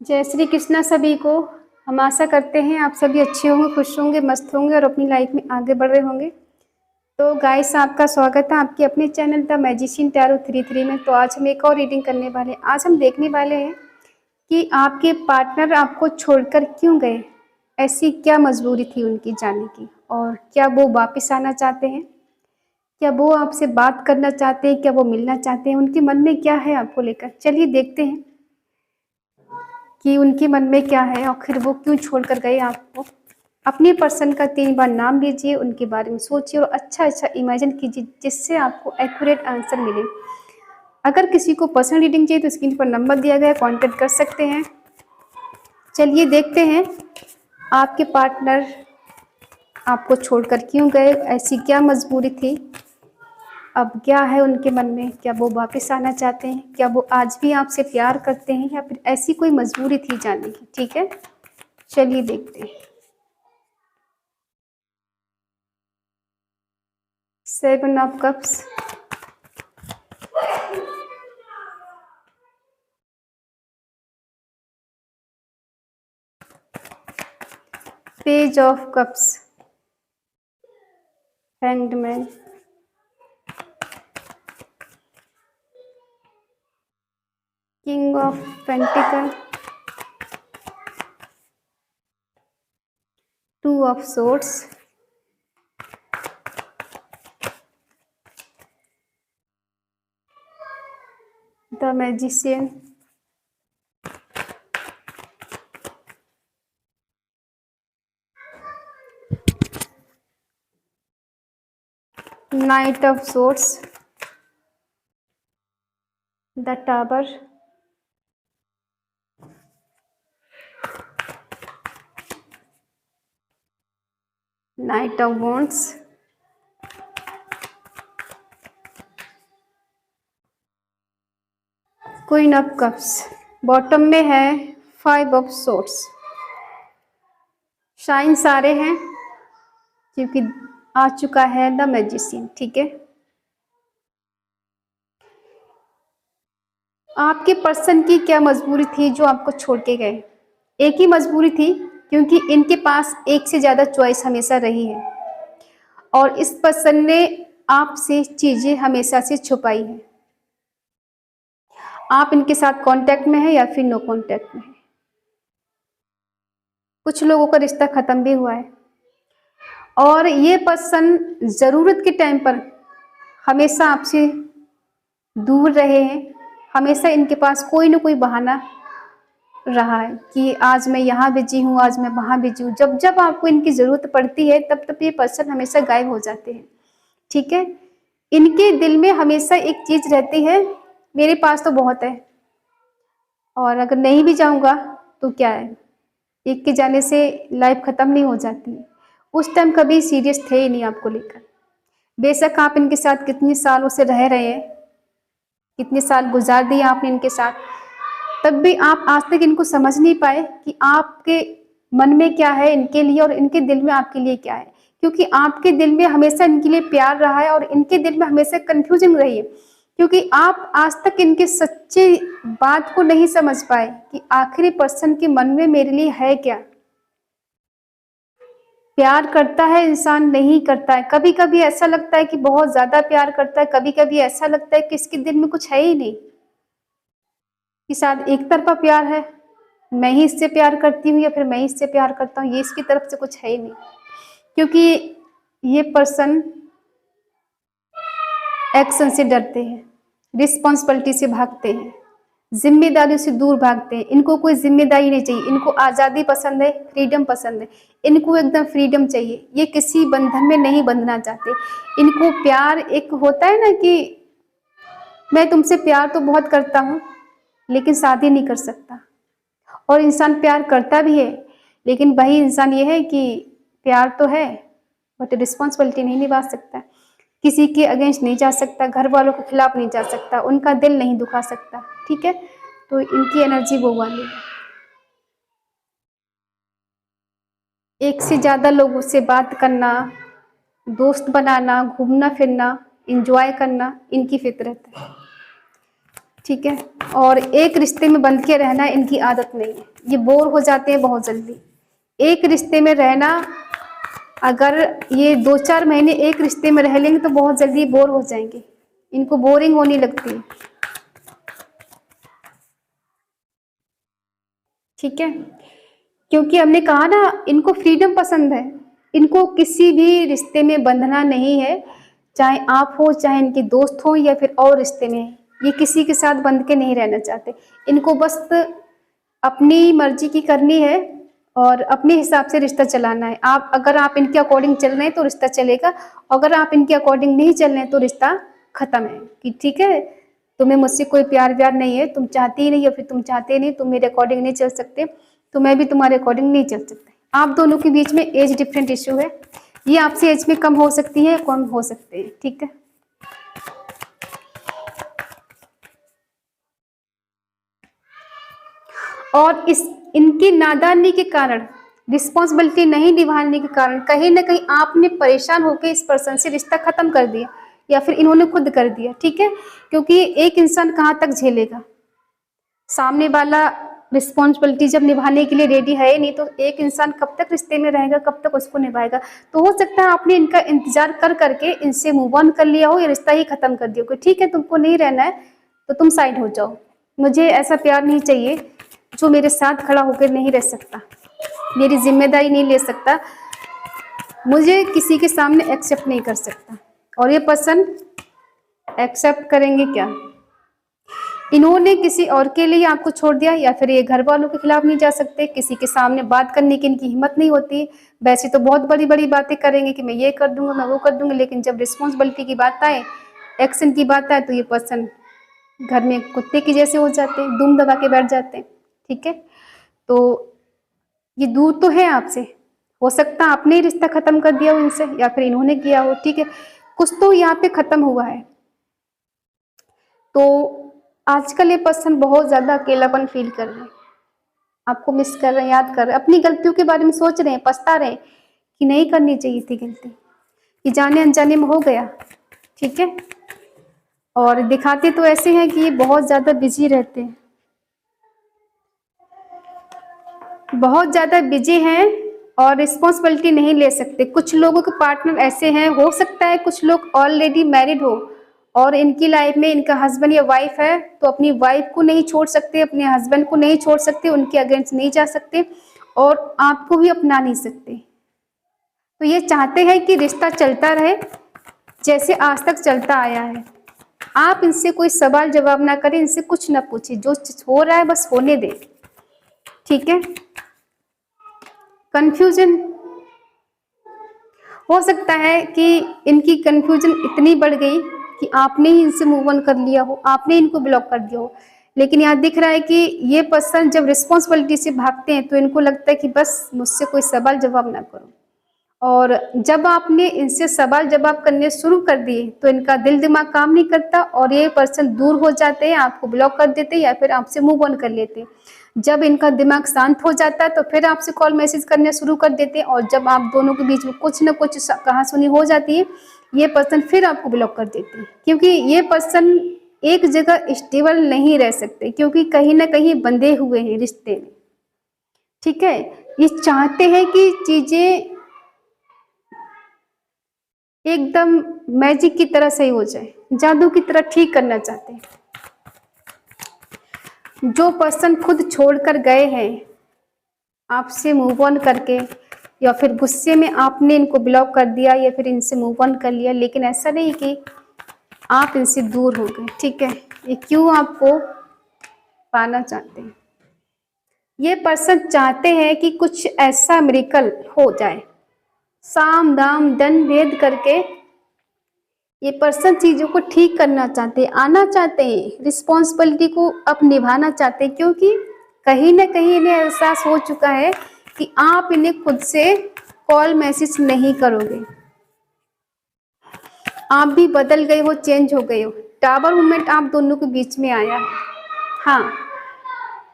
जय श्री कृष्णा सभी को। हम आशा करते हैं आप सभी अच्छे होंगे, खुश होंगे, मस्त होंगे और अपनी लाइफ में आगे बढ़ रहे होंगे। तो गाइस, आपका स्वागत है आपके अपने चैनल द मैजिशियन टैरो 33 में। तो आज हम एक और रीडिंग करने वाले हैं। आज हम देखने वाले हैं कि आपके पार्टनर आपको छोड़कर क्यों गए। ऐसी क्या मजबूरी थी उनकी जाने की, और क्या वो वापस आना चाहते हैं, क्या वो आपसे बात करना चाहते हैं, क्या वो मिलना चाहते हैं, उनके मन में क्या है आपको लेकर। चलिए देखते हैं कि उनके मन में क्या है, आखिर वो क्यों छोड़कर गए आपको। अपने पर्सन का 3 बार नाम लीजिए, उनके बारे में सोचिए और अच्छा अच्छा इमेजिन कीजिए, जिससे आपको एक्यूरेट आंसर मिले। अगर किसी को पर्सनल रीडिंग चाहिए तो स्क्रीन पर नंबर दिया गया है, कांटेक्ट कर सकते हैं। चलिए देखते हैं आपके पार्टनर आपको छोड़कर क्यों गए, ऐसी क्या मजबूरी थी, अब क्या है उनके मन में, क्या वो वापस आना चाहते हैं, क्या वो आज भी आपसे प्यार करते हैं, या फिर ऐसी कोई मजबूरी थी जाने की। ठीक है, चलिए देखते हैं। 7 of cups, page of cups, hanged man, king of pentacle, 2 of swords, the magician, night of swords, the tower, night of wands, queen of cups. Bottom में है 5 ऑफ सोर्ड्स। शाइन सारे हैं क्योंकि आ चुका है द मैजिशियन। ठीक है, आपके पर्सन की क्या मजबूरी थी जो आपको छोड़ के गए। एक ही मजबूरी थी, क्योंकि इनके पास एक से ज़्यादा चॉइस हमेशा रही है और इस पर्सन ने आपसे चीज़ें हमेशा से छुपाई है। आप इनके साथ कांटेक्ट में है या फिर नो कांटेक्ट में है। कुछ लोगों का रिश्ता ख़त्म भी हुआ है और ये पर्सन ज़रूरत के टाइम पर हमेशा आपसे दूर रहे हैं। हमेशा इनके पास कोई ना कोई बहाना रहा है कि आज मैं यहाँ बिजी हूँ, आज मैं वहाँ बिजी हूँ। जब जब आपको इनकी ज़रूरत पड़ती है तब तब ये पर्सन हमेशा गायब हो जाते हैं। ठीक है, इनके दिल में हमेशा एक चीज़ रहती है, मेरे पास तो बहुत है और अगर नहीं भी जाऊँगा तो क्या है, एक के जाने से लाइफ ख़त्म नहीं हो जाती। उस टाइम कभी सीरियस थे ही नहीं आपको लेकर। बेशक आप इनके साथ कितने सालों से रह रहे हैं, कितने साल गुजार दिए आपने इनके साथ, तब भी आप आज तक इनको समझ नहीं पाए कि आपके मन में क्या है इनके लिए और इनके दिल में आपके लिए क्या है। क्योंकि आपके दिल में हमेशा इनके लिए प्यार रहा है और इनके दिल में हमेशा कंफ्यूजन रही है, क्योंकि आप आज तक इनके सच्चे बात को नहीं समझ पाए कि आखिरी पर्सन के मन में मेरे लिए है क्या। प्यार करता है इंसान, नहीं करता है। कभी कभी ऐसा लगता है कि बहुत ज्यादा प्यार करता है, कभी कभी ऐसा लगता है कि इसके दिल में कुछ है ही नहीं, कि शायद एक तरफा प्यार है, मैं ही इससे प्यार करती हूँ या फिर मैं ही इससे प्यार करता हूँ, ये इसकी तरफ से कुछ है ही नहीं। क्योंकि ये पर्सन एक्शन से डरते हैं, रिस्पॉन्सिबिलिटी से भागते हैं, जिम्मेदारियों से दूर भागते हैं। इनको कोई जिम्मेदारी नहीं चाहिए, इनको आज़ादी पसंद है, फ्रीडम पसंद है। इनको एकदम फ्रीडम चाहिए, ये किसी बंधन में नहीं बंधना चाहते। इनको प्यार एक होता है ना कि मैं तुमसे प्यार तो बहुत करता हूँ लेकिन शादी नहीं कर सकता। और इंसान प्यार करता भी है, लेकिन वही इंसान ये है कि प्यार तो है बट रिस्पॉन्सिबिलिटी नहीं निभा सकता, किसी के अगेंस्ट नहीं जा सकता, घर वालों के खिलाफ नहीं जा सकता, उनका दिल नहीं दुखा सकता। ठीक है, तो इनकी एनर्जी वो वाली है। एक से ज़्यादा लोगों से बात करना, दोस्त बनाना, घूमना फिरना, एंजॉय करना इनकी फितरत है। ठीक है। और एक रिश्ते में बंध के रहना इनकी आदत नहीं है, ये बोर हो जाते हैं बहुत जल्दी। एक रिश्ते में रहना, अगर ये 2-4 महीने एक रिश्ते में रह लेंगे तो बहुत जल्दी बोर हो जाएंगे, इनको बोरिंग होने लगती है। ठीक है, क्योंकि हमने कहा ना, इनको फ्रीडम पसंद है, इनको किसी भी रिश्ते में बंधना नहीं है, चाहे आप हो, चाहे इनके दोस्त हो या फिर और रिश्ते में, ये किसी के साथ बंध के नहीं रहना चाहते। इनको बस अपनी मर्जी की करनी है और अपने हिसाब से रिश्ता चलाना है। अगर आप इनके अकॉर्डिंग चल रहे हैं तो रिश्ता चलेगा, अगर आप इनके अकॉर्डिंग नहीं चल रहे हैं तो रिश्ता खत्म है कि ठीक है, तुम्हें मुझसे कोई प्यार व्यार नहीं है, तुम चाहती ही नहीं या फिर तुम चाहते नहीं, तुम मेरे अकॉर्डिंग नहीं चल सकते, तो मैं भी तुम्हारे अकॉर्डिंग नहीं चल सकते। आप दोनों के बीच में एज डिफरेंट इशू है, ये आपसे एज में कम हो सकती है, कम हो सकते हैं। ठीक है, और इनकी नादानी के कारण, रिस्पॉन्सिबिलिटी नहीं निभाने के कारण कहीं ना कहीं आपने परेशान होकर इस पर्सन से रिश्ता खत्म कर दिया या फिर इन्होंने खुद कर दिया। ठीक है, क्योंकि एक इंसान कहाँ तक झेलेगा, सामने वाला रिस्पॉन्सिबिलिटी जब निभाने के लिए रेडी है नहीं तो एक इंसान कब तक रिश्ते में रहेगा, कब तक उसको निभाएगा। तो हो सकता है आपने इनका इंतजार कर करके इनसे मूव ऑन कर लिया हो या रिश्ता ही खत्म कर दिया हो, ठीक है तुमको नहीं रहना है तो तुम साइड हो जाओ, मुझे ऐसा प्यार नहीं चाहिए जो मेरे साथ खड़ा होकर नहीं रह सकता, मेरी जिम्मेदारी नहीं ले सकता, मुझे किसी के सामने एक्सेप्ट नहीं कर सकता। और ये पर्सन एक्सेप्ट करेंगे क्या? इन्होंने किसी और के लिए आपको छोड़ दिया या फिर ये घर वालों के खिलाफ नहीं जा सकते, किसी के सामने बात करने की इनकी हिम्मत नहीं होती। वैसे तो बहुत बड़ी बड़ी बातें करेंगे कि मैं ये कर दूंगा, मैं वो कर दूंगा, लेकिन जब रिस्पॉन्सिबिलिटी की बात आए, एक्शन की बात आए, तो ये पर्सन घर में कुत्ते की जैसे हो जाते हैं, दुम दबा के बैठ जाते हैं। ठीक है, तो ये दूर तो है आपसे, हो सकता है आपने ही रिश्ता खत्म कर दिया हो इनसे या फिर इन्होंने किया हो। ठीक है, कुछ तो यहाँ पे खत्म हुआ है। तो आजकल ये पर्सन बहुत ज्यादा अकेलापन फील कर रहे हैं, आपको मिस कर रहे हैं, याद कर रहे हैं, अपनी गलतियों के बारे में सोच रहे हैं, पछता रहे हैं कि नहीं करनी चाहिए थी गलती, कि जाने अनजाने में हो गया। ठीक है, और दिखाते तो ऐसे हैं कि ये बहुत ज्यादा बिजी रहते हैं, बहुत ज़्यादा बिजी हैं और रिस्पॉन्सिबिलिटी नहीं ले सकते। कुछ लोगों के पार्टनर ऐसे हैं, हो सकता है कुछ लोग ऑलरेडी मैरिड हो और इनकी लाइफ में इनका हस्बैंड या वाइफ है, तो अपनी वाइफ को नहीं छोड़ सकते, अपने हस्बैंड को नहीं छोड़ सकते, उनके अगेंस्ट नहीं जा सकते और आपको भी अपना नहीं सकते। तो ये चाहते हैं कि रिश्ता चलता रहे जैसे आज तक चलता आया है। आप इनसे कोई सवाल जवाब ना करें, इनसे कुछ ना पूछिए, जो हो रहा है बस होने दें। ठीक है, कंफ्यूजन हो सकता है कि इनकी कंफ्यूजन इतनी बढ़ गई कि आपने ही इनसे मूव ऑन कर लिया हो, आपने इनको ब्लॉक कर दिया हो, लेकिन यहाँ दिख रहा है कि ये पर्सन जब रिस्पॉन्सिबिलिटी से भागते हैं तो इनको लगता है कि बस मुझसे कोई सवाल जवाब ना करो, और जब आपने इनसे सवाल जवाब करने शुरू कर दिए तो इनका दिल दिमाग काम नहीं करता और ये पर्सन दूर हो जाते हैं, आपको ब्लॉक कर देते हैं या फिर आपसे मूव ऑन कर लेते हैं। जब इनका दिमाग शांत हो जाता है तो फिर आपसे कॉल मैसेज करने शुरू कर देते हैं, और जब आप दोनों के बीच में कुछ ना कुछ कहासुनी हो जाती है, ये पर्सन फिर आपको ब्लॉक कर देते हैं, क्योंकि ये पर्सन एक जगह स्टेबल नहीं रह सकते, क्योंकि कहीं ना कहीं बंधे हुए हैं रिश्ते में। ठीक है, ये चाहते हैं कि चीजें एकदम मैजिक की तरह सही हो जाए, जादू की तरह ठीक करना चाहते हैं। जो पर्सन खुद छोड़कर गए हैं आपसे मूव ऑन करके, या फिर गुस्से में आपने इनको ब्लॉक कर दिया या फिर इनसे मूव ऑन कर लिया, लेकिन ऐसा नहीं कि आप इनसे दूर हो गए। ठीक है, ये क्यों आपको पाना चाहते हैं? ये पर्सन चाहते हैं कि कुछ ऐसा मिरेकल हो जाए, साम दाम दंड भेद करके ये पर्सन चीजों को ठीक करना चाहते हैं, आना चाहते हैं, रिस्पॉन्सिबिलिटी को अब निभाना चाहते हैं, क्योंकि कहीं ना कहीं इन्हें एहसास हो चुका है कि आप इन्हें खुद से कॉल मैसेज नहीं करोगे, आप भी बदल गए हो, चेंज हो गए हो, टावर मूवमेंट आप दोनों के बीच में आया है। हाँ,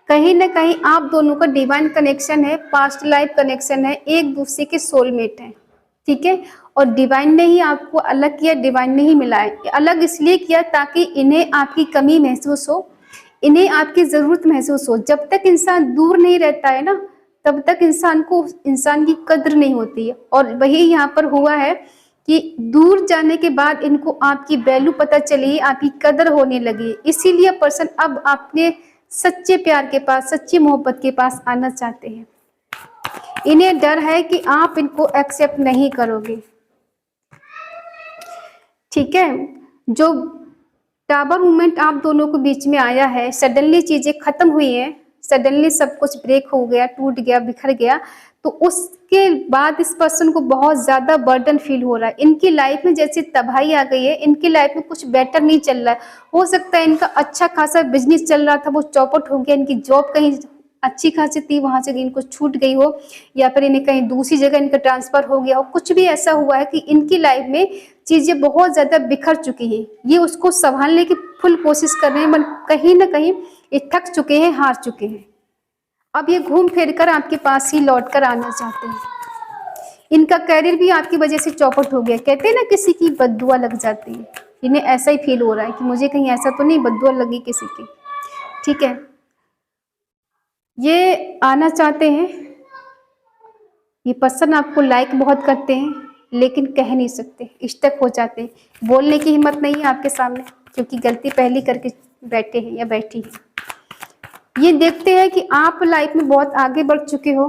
कहीं ना कहीं आप दोनों का डिवाइन कनेक्शन है, पास्ट लाइफ कनेक्शन है, एक दूसरे के सोलमेट है। ठीक है, और डिवाइन ने ही आपको अलग किया, डिवाइन ने ही मिलाया, अलग इसलिए किया ताकि इन्हें आपकी कमी महसूस हो इन्हें आपकी ज़रूरत महसूस हो। जब तक इंसान दूर नहीं रहता है ना, तब तक इंसान को इंसान की कद्र नहीं होती है। और वही यहाँ पर हुआ है कि दूर जाने के बाद इनको आपकी वैल्यू पता चली, आपकी कदर होने लगी। इसीलिए पर्सन अब अपने सच्चे प्यार के पास, सच्ची मोहब्बत के पास आना चाहते हैं। इन्हें डर है कि आप इनको एक्सेप्ट नहीं करोगे। ठीक है, जो टावर मूवमेंट आप दोनों के बीच में आया है, सडनली चीजें खत्म हुई हैं, सडनली सब कुछ ब्रेक हो गया, टूट गया, बिखर गया, तो उसके बाद इस पर्सन को बहुत ज्यादा बर्डन फील हो रहा है। इनकी लाइफ में जैसे तबाही आ गई है, इनकी लाइफ में कुछ बेटर नहीं चल रहा है। हो सकता है इनका अच्छा खासा बिजनेस चल रहा था, वो चौपट हो गया, इनकी जॉब कहीं अच्छी खासी थी, वहां से इनको छूट गई हो, या फिर इन्हें कहीं दूसरी जगह इनका ट्रांसफर हो गया हो। कुछ भी ऐसा हुआ है कि इनकी लाइफ में चीजें बहुत ज्यादा बिखर चुकी हैं। ये उसको संभालने की फुल कोशिश कर रहे हैं, पर कहीं ना कहीं ये थक चुके हैं, हार चुके हैं। अब ये घूम फिर कर आपके पास ही लौट कर आना चाहते हैं। इनका कैरियर भी आपकी वजह से चौपट हो गया। कहते हैं ना, किसी की बद्दुआ लग जाती है, इन्हें ऐसा ही फील हो रहा है कि मुझे कहीं ऐसा तो नहीं बद्दुआ लगी किसी की। ठीक है, ये आना चाहते हैं। ये पर्सन आपको लाइक बहुत करते हैं, लेकिन कह नहीं सकते, स्टक हो जाते हैं, बोलने की हिम्मत नहीं है आपके सामने, क्योंकि गलती पहली करके बैठे हैं या बैठी है। ये देखते हैं कि आप लाइफ में बहुत आगे बढ़ चुके हो,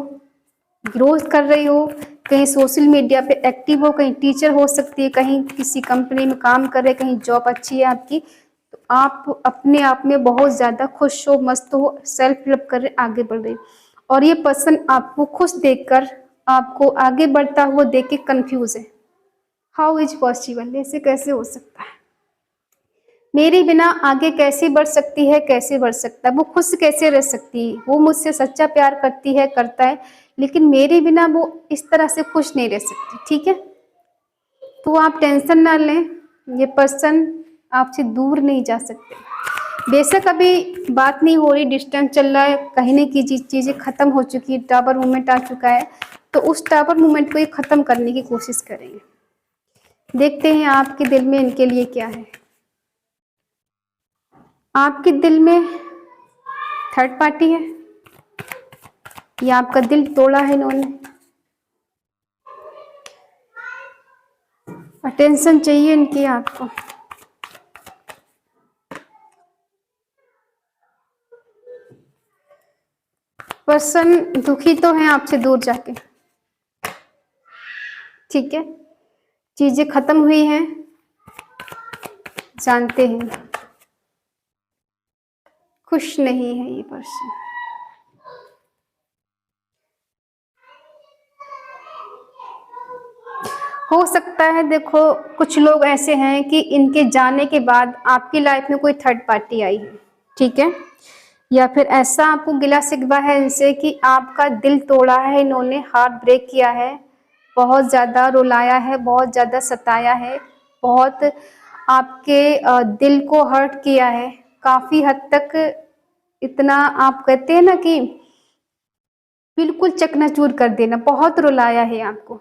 ग्रोथ कर रहे हो, कहीं सोशल मीडिया पे एक्टिव हो, कहीं टीचर हो सकती है, कहीं किसी कंपनी में काम कर रहे, कहीं जॉब अच्छी है आपकी, तो आप अपने आप में बहुत ज़्यादा खुश हो, मस्त हो, सेल्फ डेवलप कर रहे, आगे बढ़ रहे। और ये पर्सन आपको खुश देखकर, आपको आगे बढ़ता हुआ देख के कंफ्यूज है। हाउ इज पॉसिबल, ऐसे कैसे हो सकता है, मेरे बिना आगे कैसे बढ़ सकती है, कैसे बढ़ सकता है, वो खुश कैसे रह सकती है, वो मुझसे सच्चा प्यार करती है, करता है, लेकिन मेरे बिना वो इस तरह से खुश नहीं रह सकती। ठीक है, तो आप टेंशन ना लें, ये पर्सन आपसे दूर नहीं जा सकते। बेशक अभी बात नहीं हो रही, डिस्टेंस चल रहा है, कहीं न कहीं चीज़ें खत्म हो चुकी है, टावर मूवमेंट आ चुका है, तो उस टावर मूवमेंट को ये खत्म करने की कोशिश करेंगे। देखते हैं आपके दिल में इनके लिए क्या है। आपके दिल में थर्ड पार्टी है, या आपका दिल तोड़ा है इन्होंने, अटेंशन चाहिए इनकी आपको। पर्सन दुखी तो है आपसे दूर जाके। ठीक है, चीजें खत्म हुई हैं, जानते हैं, खुश नहीं है ये पर्सन। हो सकता है, देखो कुछ लोग ऐसे हैं कि इनके जाने के बाद आपकी लाइफ में कोई थर्ड पार्टी आई है। ठीक है, या फिर ऐसा आपको गिला शिकवा है इनसे कि आपका दिल तोड़ा है इन्होंने, हार्ट ब्रेक किया है, बहुत ज़्यादा रुलाया है, बहुत ज़्यादा सताया है, बहुत आपके दिल को हर्ट किया है काफ़ी हद तक। इतना आप कहते हैं ना कि बिल्कुल चकनाचूर कर देना, बहुत रुलाया है आपको।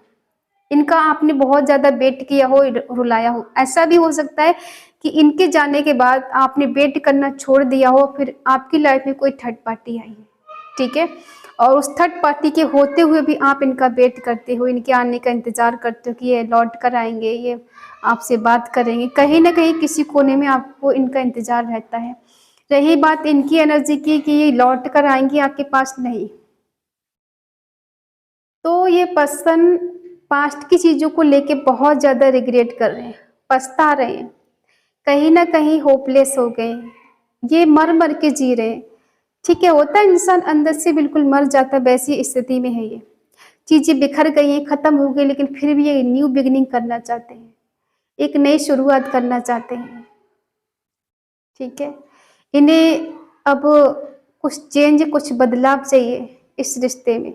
इनका आपने बहुत ज़्यादा वेट किया हो, रुलाया हो। ऐसा भी हो सकता है कि इनके जाने के बाद आपने वेट करना छोड़ दिया हो, फिर आपकी लाइफ में कोई थर्ड पार्टी आई है। ठीक है, और उस थर्ड पार्टी के होते हुए भी आप इनका वेट करते हो, इनके आने का इंतज़ार करते हो कि ये लौट कर आएंगे, ये आपसे बात करेंगे। कहीं ना कहीं किसी कोने में आपको इनका इंतज़ार रहता है। रही बात इनकी एनर्जी की कि ये लौट कर आएंगी आपके पास, नहीं, तो ये पर्सन पास्ट की चीज़ों को लेके बहुत ज़्यादा रिग्रेट कर रहे हैं, पछता रहे हैं, कहीं ना कहीं होपलेस हो गए हैं, ये मर मर के जी रहे हैं। ठीक है, होता है इंसान अंदर से बिल्कुल मर जाता है, वैसी स्थिति में है ये। चीज़ें बिखर गई हैं, ख़त्म हो गई, लेकिन फिर भी ये न्यू बिगिनिंग करना चाहते हैं, एक नई शुरुआत करना चाहते हैं। ठीक है, इन्हें अब कुछ चेंज, कुछ बदलाव चाहिए इस रिश्ते में।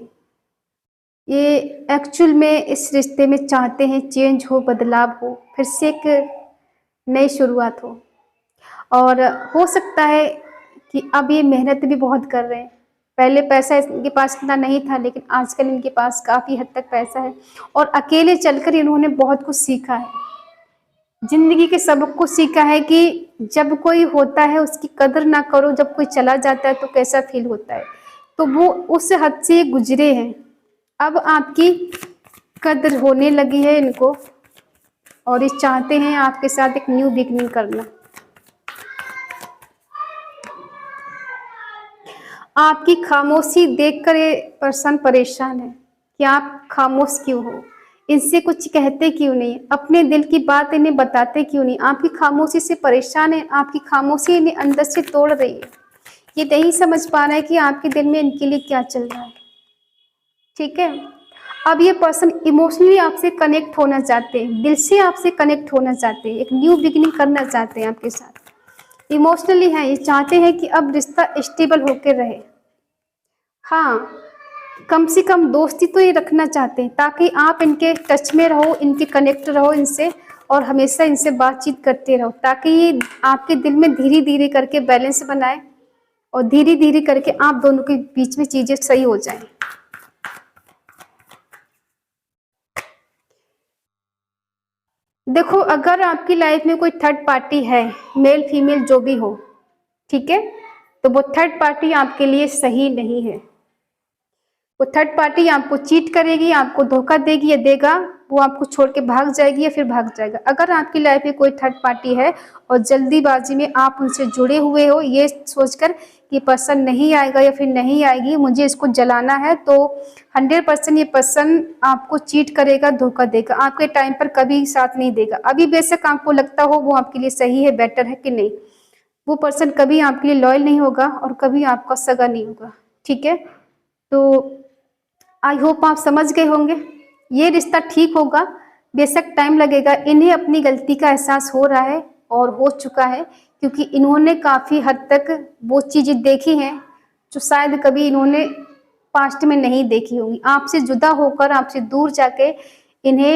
ये एक्चुअल में इस रिश्ते में चाहते हैं चेंज हो, बदलाव हो, फिर से एक नई शुरुआत हो। और हो सकता है कि अब ये मेहनत भी बहुत कर रहे हैं। पहले पैसा इनके पास इतना नहीं था, लेकिन आजकल इनके पास काफ़ी हद तक पैसा है, और अकेले चलकर इन्होंने बहुत कुछ सीखा है। जिंदगी के सबक को सीखा है कि जब कोई होता है उसकी कदर ना करो, जब कोई चला जाता है तो कैसा फील होता है। तो वो उस हद से गुजरे हैं। अब आपकी कदर होने लगी है इनको, और ये चाहते हैं आपके साथ एक न्यू बिगनिंग करना। आपकी खामोशी देखकर ये पर्सन परेशान है कि आप खामोश क्यों हो, इनसे कुछ कहते क्यों नहीं, अपने दिल की बात इन्हें बताते क्यों नहीं। आपकी खामोशी से परेशान है, आपकी खामोशी इन्हें अंदर से तोड़ रही है। ये नहीं समझ पा रहा है कि आपके दिल में इनके लिए क्या चल रहा है। ठीक है, अब ये पर्सन इमोशनली आपसे कनेक्ट होना चाहते हैं, दिल से आपसे कनेक्ट होना चाहते हैं, एक न्यू बिगिनिंग करना चाहते हैं आपके साथ। इमोशनली है, ये चाहते हैं कि अब रिश्ता स्टेबल होकर रहे। हाँ, कम से कम दोस्ती तो ये रखना चाहते हैं, ताकि आप इनके टच में रहो, इनके कनेक्ट रहो इनसे, और हमेशा इनसे बातचीत करते रहो, ताकि ये आपके दिल में धीरे धीरे करके बैलेंस बनाए, और धीरे धीरे करके आप दोनों के बीच में चीजें सही हो जाएं। देखो, अगर आपकी लाइफ में कोई थर्ड पार्टी है, मेल फीमेल जो भी हो, ठीक है, तो वो थर्ड पार्टी आपके लिए सही नहीं है। वो थर्ड पार्टी आपको चीट करेगी, आपको धोखा देगी या देगा, वो आपको छोड़ के भाग जाएगी या फिर भाग जाएगा। अगर आपकी लाइफ में कोई थर्ड पार्टी है और जल्दीबाजी में आप उनसे जुड़े हुए हो, ये सोचकर कि पर्सन नहीं आएगा या फिर नहीं आएगी, मुझे इसको जलाना है, तो 100% ये पर्सन आपको चीट करेगा, धोखा देगा, आपके टाइम पर कभी साथ नहीं देगा। अभी बेशक आपको लगता हो वो आपके लिए सही है, बेटर है कि नहीं, वो पर्सन कभी आपके लिए लॉयल नहीं होगा और कभी आपका सगा नहीं होगा। ठीक है, तो आई होप आप समझ गए होंगे। ये रिश्ता ठीक होगा, बेशक टाइम लगेगा। इन्हें अपनी गलती का एहसास हो रहा है और हो चुका है, क्योंकि इन्होंने काफ़ी हद तक वो चीज़ें देखी हैं जो शायद कभी इन्होंने पास्ट में नहीं देखी होंगी। आपसे जुदा होकर, आपसे दूर जाके इन्हें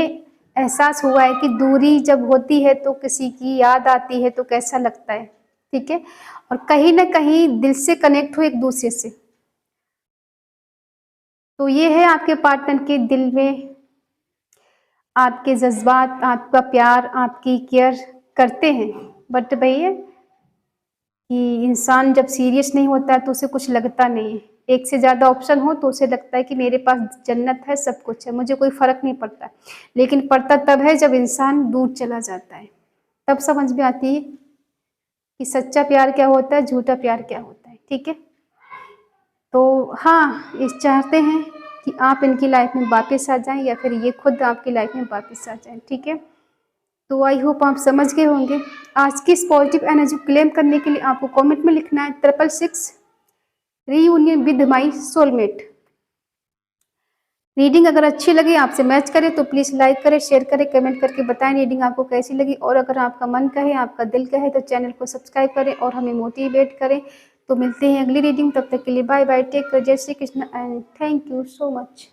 एहसास हुआ है कि दूरी जब होती है तो किसी की याद आती है तो कैसा लगता है। ठीक है, और कहीं ना कहीं दिल से कनेक्ट हो एक दूसरे से। तो ये है आपके पार्टनर के दिल में, आपके जज्बात, आपका प्यार, आपकी केयर करते हैं। बट भैया कि इंसान जब सीरियस नहीं होता है तो उसे कुछ लगता नहीं है। एक से ज़्यादा ऑप्शन हो तो उसे लगता है कि मेरे पास जन्नत है, सब कुछ है, मुझे कोई फ़र्क नहीं पड़ता। लेकिन पड़ता तब है जब इंसान दूर चला जाता है, तब समझ में आती है कि सच्चा प्यार क्या होता है, झूठा प्यार क्या होता है। ठीक है, तो हाँ, ये चाहते हैं कि आप इनकी लाइफ में वापस आ जाएं या फिर ये खुद आपकी लाइफ में वापस आ जाएं। ठीक है, तो आई होप आप समझ गए होंगे। आज की इस पॉजिटिव एनर्जी क्लेम करने के लिए आपको कमेंट में लिखना है 666 reunion with my soulmate. Reading अगर अच्छी लगी, आपसे मैच करे, तो प्लीज़ लाइक करें, शेयर करें, कमेंट करके बताएं रीडिंग आपको कैसी लगी। और अगर आपका मन कहे, आपका दिल कहे, तो चैनल को सब्सक्राइब करें और हमें मोटिवेट करें। तो मिलते हैं अगली रीडिंग, तब तक के लिए बाय बाय, टेक केयर, जय Shri Krishna and thank you so much.